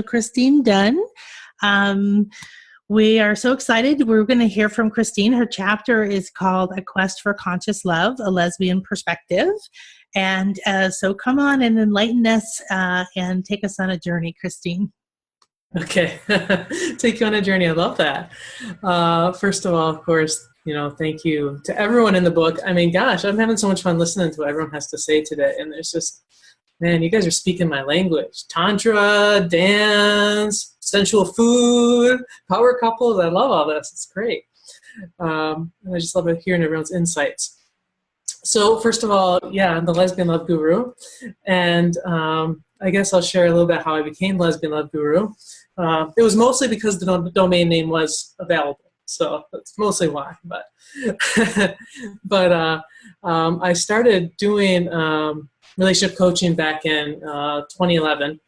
Christine Dunn. We are so excited. We're going to hear from Christine. Her chapter is called A Quest for Conscious Love, A Lesbian Perspective. And so come on and enlighten us and take us on a journey, Christine. Okay. Take you on a journey. I love that. First of all, of course, thank you to everyone in the book. I mean, gosh, I'm having so much fun listening to what everyone has to say today. And there's just, man, you guys are speaking my language. Tantra, dance, sensual food, power couples. I love all this. It's great. And I just love hearing everyone's insights. So first of all, yeah, I'm the Lesbian Love Guru. And I guess I'll share a little bit how I became Lesbian Love Guru. It was mostly because the domain name was available. So that's mostly why. But I started doing relationship coaching back in 2011.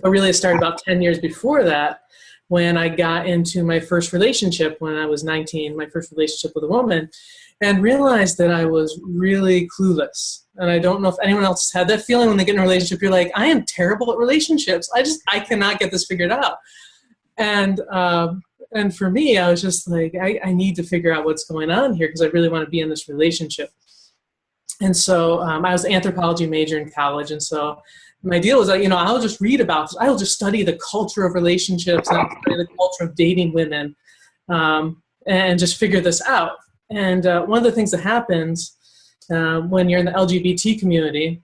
But really it started about 10 years before that when I got into my first relationship when I was 19, my first relationship with a woman, and realized that I was really clueless. And I don't know if anyone else has had that feeling when they get in a relationship. You're like, I am terrible at relationships. I cannot get this figured out. And for me, I was just like, I need to figure out what's going on here because I really want to be in this relationship. And so I was an anthropology major in college. And so my deal was that, I'll just read about this. I'll just study the culture of relationships and I'll study the culture of dating women and just figure this out. And one of the things that happens when you're in the LGBT community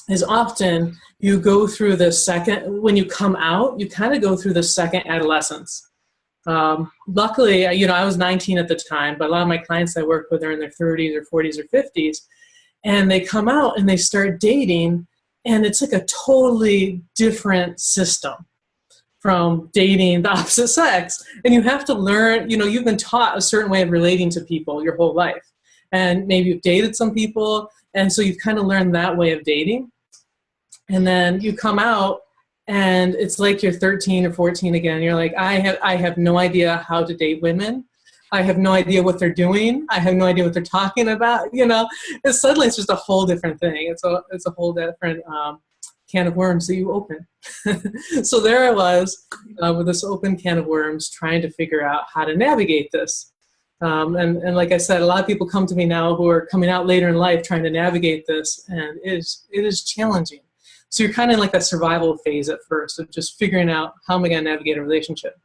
is often you go through the when you come out, you kind of go through the second adolescence. Luckily, I was 19 at the time, but a lot of my clients I work with are in their 30s or 40s or 50s. And they come out and they start dating, and it's like a totally different system from dating the opposite sex. And you have to learn, you've been taught a certain way of relating to people your whole life. And maybe you've dated some people, and so you've kind of learned that way of dating. And then you come out, and it's like you're 13 or 14 again. You're like, I have no idea how to date women. I have no idea what they're doing. I have no idea what they're talking about. And suddenly it's just a whole different thing. It's a whole different can of worms that you open. So there I was with this open can of worms trying to figure out how to navigate this. And like I said, a lot of people come to me now who are coming out later in life trying to navigate this, and it is challenging. So you're kind of in like a survival phase at first of just figuring out how am I going to navigate a relationship.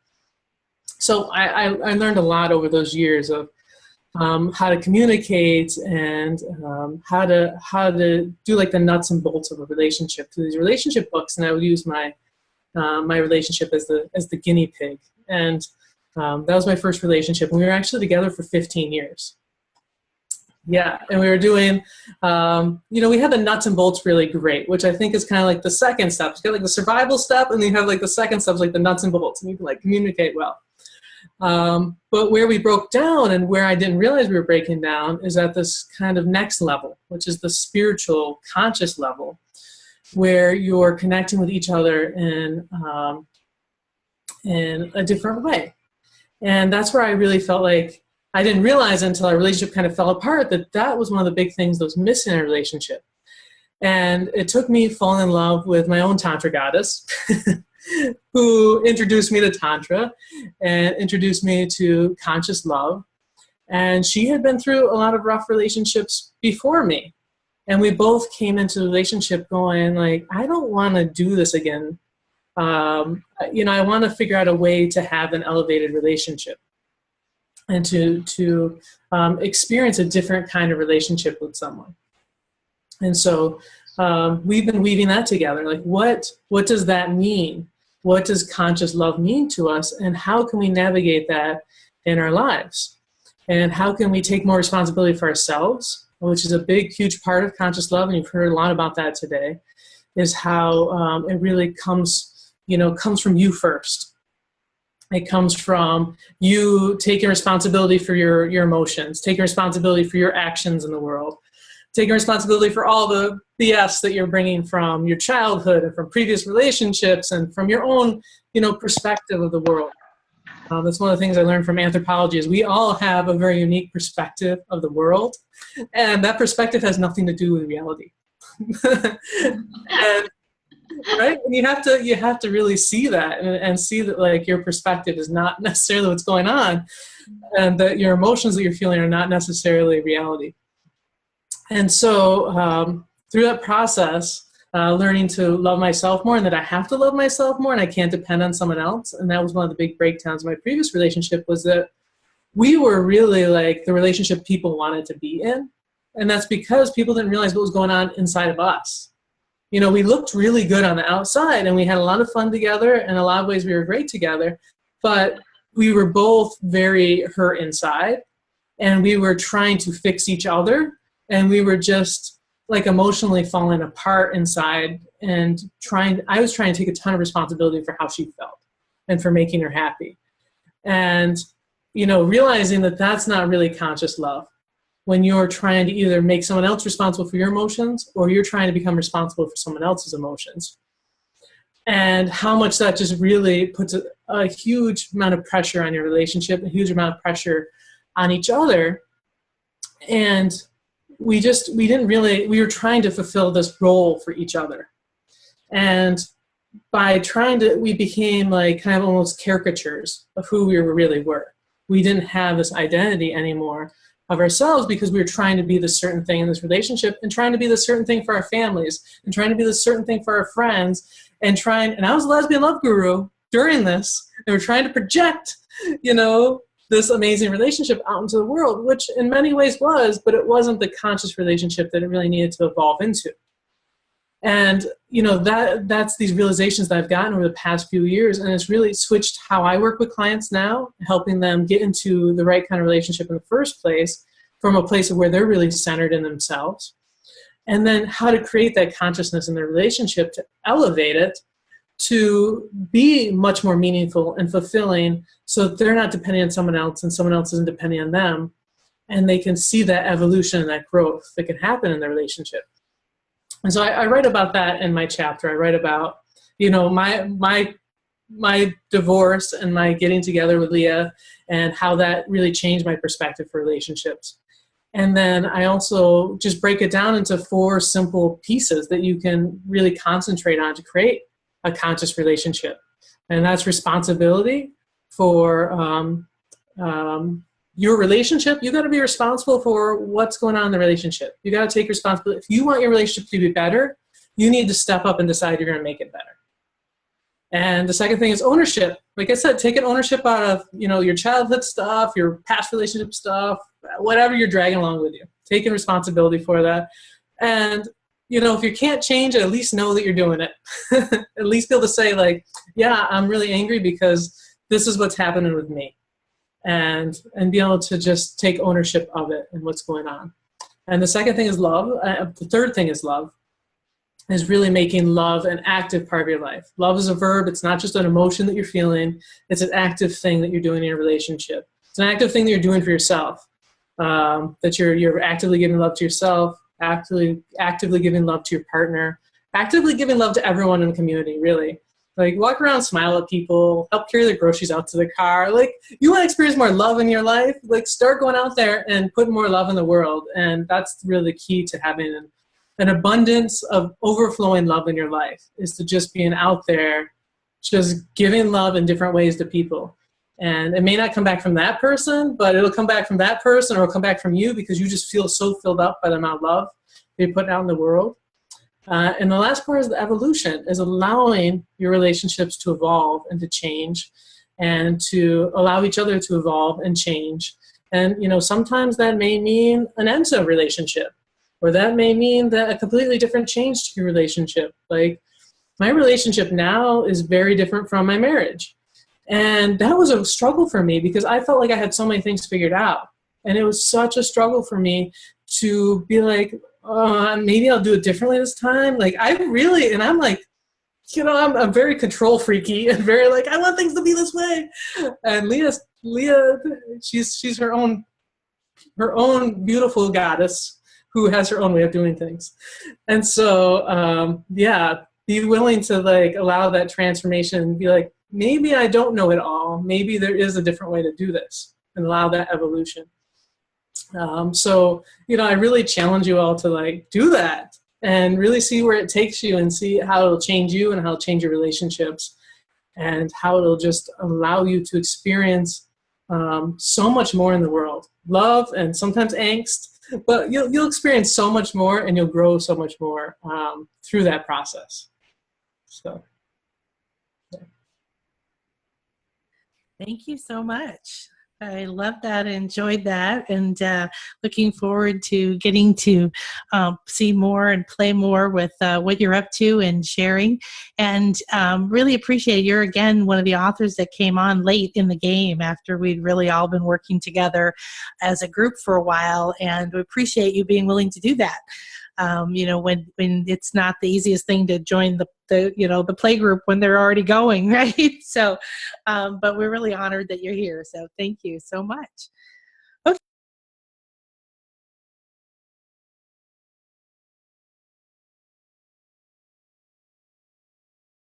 So I learned a lot over those years of how to communicate and how to do like the nuts and bolts of a relationship through these relationship books. And I would use my relationship as the guinea pig. And that was my first relationship. And we were actually together for 15 years. Yeah, and we were doing, we had the nuts and bolts really great, which I think is kind of like the second step. You got like the survival step, and then you have like the second step, like the nuts and bolts, and you can like communicate well. But where we broke down and where I didn't realize we were breaking down is at this kind of next level, which is the spiritual, conscious level, where you're connecting with each other in a different way. And that's where I really felt like I didn't realize until our relationship kind of fell apart that was one of the big things that was missing in our relationship. And it took me falling in love with my own Tantra goddess who introduced me to Tantra and introduced me to conscious love. And she had been through a lot of rough relationships before me. And we both came into the relationship going like, I don't want to do this again. I want to figure out a way to have an elevated relationship and to experience a different kind of relationship with someone. And so we've been weaving that together. Like, what does that mean? What does conscious love mean to us? And how can we navigate that in our lives? And how can we take more responsibility for ourselves, which is a big, huge part of conscious love, and you've heard a lot about that today, is how it really comes from you first. It comes from you taking responsibility for your emotions, taking responsibility for your actions in the world, taking responsibility for all the BS that you're bringing from your childhood and from previous relationships and from your own, perspective of the world. That's one of the things I learned from anthropology is we all have a very unique perspective of the world, and that perspective has nothing to do with reality. Right? And you have to really see that and see that like your perspective is not necessarily what's going on, and that your emotions that you're feeling are not necessarily reality. And so through that process, learning to love myself more, and that I have to love myself more and I can't depend on someone else. And that was one of the big breakdowns in my previous relationship, was that we were really like the relationship people wanted to be in. And that's because people didn't realize what was going on inside of us. You know, we looked really good on the outside and we had a lot of fun together, and in a lot of ways we were great together, but we were both very hurt inside, and we were trying to fix each other, and we were just like emotionally falling apart inside, and I was trying to take a ton of responsibility for how she felt and for making her happy. And, you know, realizing that that's not really conscious love, when you're trying to either make someone else responsible for your emotions, or you're trying to become responsible for someone else's emotions. And how much that just really puts a huge amount of pressure on your relationship, a huge amount of pressure on each other. And we were trying to fulfill this role for each other. And we became like kind of almost caricatures of who we really were. We didn't have this identity anymore of ourselves, because we were trying to be this certain thing in this relationship, and trying to be this certain thing for our families, and trying to be this certain thing for our friends, and I was a lesbian love guru during this, and we're trying to project, you know, this amazing relationship out into the world, which in many ways was, but it wasn't the conscious relationship that it really needed to evolve into. And, you know, that's these realizations that I've gotten over the past few years, and it's really switched how I work with clients now, helping them get into the right kind of relationship in the first place, from a place of where they're really centered in themselves. And then how to create that consciousness in their relationship to elevate it to be much more meaningful and fulfilling, so that they're not depending on someone else and someone else isn't depending on them, and they can see that evolution and that growth that can happen in their relationship. And so I write about that in my chapter. I write about, you know, my divorce and my getting together with Leah, and how that really changed my perspective for relationships. And then I also just break it down into 4 simple pieces that you can really concentrate on to create a conscious relationship. And that's responsibility for your relationship. You got to be responsible for what's going on in the relationship. You got to take responsibility. If you want your relationship to be better, you need to step up and decide you're going to make it better. And the second thing is ownership. Like I said, taking ownership out of, you know, your childhood stuff, your past relationship stuff, whatever you're dragging along with you, taking responsibility for that. And, you know, if you can't change it, at least know that you're doing it. At least be able to say, like, yeah, I'm really angry because this is what's happening with me. And be able to just take ownership of it and what's going on. And the second thing is love. The third thing is love, is really making love an active part of your life. Love is a verb. It's not just an emotion that you're feeling. It's an active thing that you're doing in your relationship. It's an active thing that you're doing for yourself, that you're actively giving love to yourself, actively giving love to your partner, actively giving love to everyone in the community, really. Like, walk around, smile at people, help carry their groceries out to the car. Like, you want to experience more love in your life? Like, start going out there and putting more love in the world. And that's really the key to having an abundance of overflowing love in your life, is to just being out there, just giving love in different ways to people. And it may not come back from that person, but it'll come back from that person, or it'll come back from you, because you just feel so filled up by the amount of love that you're putting out in the world. And the last part is the evolution, is allowing your relationships to evolve and to change, and to allow each other to evolve and change. And, you know, sometimes that may mean an end to a relationship, or that may mean that a completely different change to your relationship. Like, my relationship now is very different from my marriage. And that was a struggle for me, because I felt like I had so many things figured out. And it was such a struggle for me to be like, maybe I'll do it differently this time. Like, I'm like, you know, I'm very control freaky and very like, I want things to be this way. And Leah, she's her own beautiful goddess who has her own way of doing things. And so, be willing to like allow that transformation and be like, maybe I don't know it all. Maybe there is a different way to do this, and allow that evolution. So, you know, I really challenge you all to like do that. and really see where it takes you and see how it'll change you and how it'll change your relationships and how it'll just allow you to experience so much more in the world. Love and sometimes angst, but you'll experience so much more and you'll grow so much more through that process. So. Thank you so much. I love that, enjoyed that, and looking forward to getting to see more and play more with what you're up to and sharing. And really appreciate you're, again, one of the authors that came on late in the game after we'd really all been working together as a group for a while, and we appreciate you being willing to do that. When it's not the easiest thing to join the play group when they're already going, right? So, but we're really honored that you're here. So thank you so much.